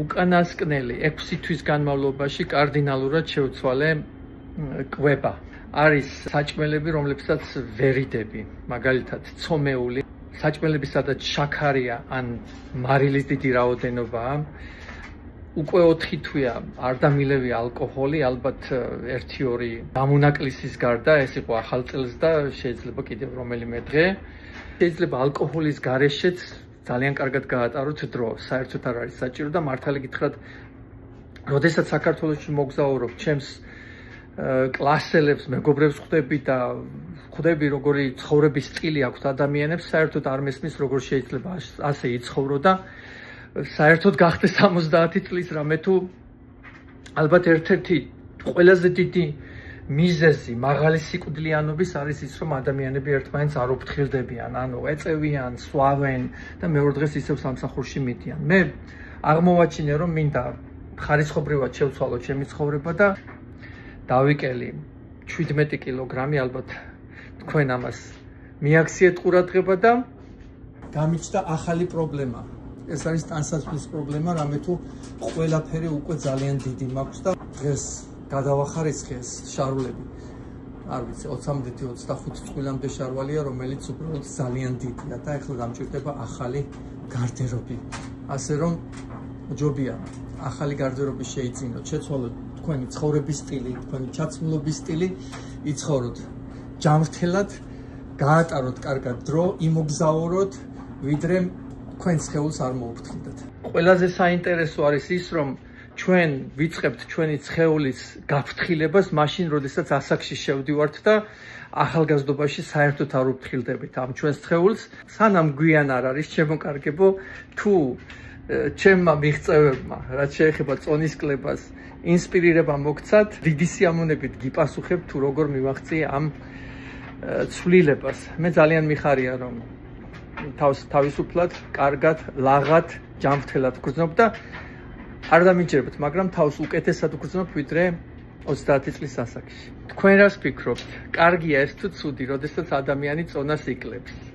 უკანასკნელი 6 თვის განმავლობაში კარდინალურად შეუცვალე კვება. არის საჭმელები, რომლებსაც ვერიდები, მაგალითად ცომეული, საჭმელები, სადაც შაქარია ან მარილის დიდი რაოდენობაა. უკვე 4 თვეა არ დამილევი ალკოჰოლი, ალბათ 1-2 დამონაკლისის გარდა, ეს იყო ახალ წელს და შეიძლება კიდევ რომელიმე დღე. შეიძლება ალკოჰოლის გარეშეც ძალიან კარგად გაატაროთ დრო, საერთოდ არ არის საჭირო და მართალი გითხრათ, როდესაც საქართველოში მოგზაურობ, ჩემს კლასელებს, მეგობრებს ხვდები და ხვდები როგორი ცხოვრების სტილი აქვს ადამიანებს, საერთოდ არ მესმის როგორ შეიძლება ასე იცხოვრო და საერთოდ გახდეს 70 წლის რამე თუ ალბათ ერთ-ერთი ყველაზე დიდი მიზეზი მაღალი სიკვდილიანობის არის ის, რომ ადამიანები ერთმანეთს არ უფრთხილდებიან, ანუ ეწევიან, სვავენ და მეორე დღეს ისევ სამსახურში მიდიან. მე აღმოვაჩინე, რომ მინდა ხარისხობრივად შევცვალო ჩემი ცხოვრება და დავიკელი 17 კილოგრამი, ალბათ თქვენ ამას მიაქციეთ ყურადღება და გამიჩნდა ახალი პრობლემა. ეს არის ტანსაცმლის პრობლემა, რამე თუ ყველაფერი უკვე ძალიან დიდი მაქვს და დღეს გადავახარისხე ეს შარვალები. არ ვიცი, 20-25 წვილამდე შარვალია, რომელიც უბრალოდ ძალიან დიდია და ეხლა გამჭირდება ახალი გარდერობი. ასე რომ ჯობია ახალი გარდერობი შეიძინოთ, შეცვალოთ თქვენი ცხოვრების სტილი, თქვენი ჩაცმულობის სტილი, იცხოვროთ ჯანმრთელად, გაატაროთ კარგად დრო, იმოგზაუროთ, ვიდრე თქვენ სხეულს არ მოუფრთხილდეთ. ყველაზე საინტერესო არის ის, რომ ჩვენ ვიწყებთ ჩვენი სხეულის გაფრთხილებას მაშინ, როდესაც ასაკში შევდივართ და ახალგაზრდობაში საერთოდ არ უფრთხილდებით ამ ჩვენს სხეულს. სანამ გვიან არ არის შემოკარგებო, თუ ჩემმა მიღწევებმა, რაც შეეხება წონის კლებას, ინსპირირება მოგცათ, დიდი სიამოვნებით გიპასუხებ თუ როგორ მივახციე ამ ცვლილებას. მე ძალიან მიხარია, რომ თავისუფლად, კარგად, ლაღად, ჯანმრთელად ვგრძნობ და არ დამიჯერებთ, მაგრამ თავს უკეთესად ვგრძნობ, ვიდრე 30 წლის ასაკში. თქვენ რას ფიქრობთ? კარგია ეს თუ ცუდი, როდესაც ადამიანი წონას იკლებს?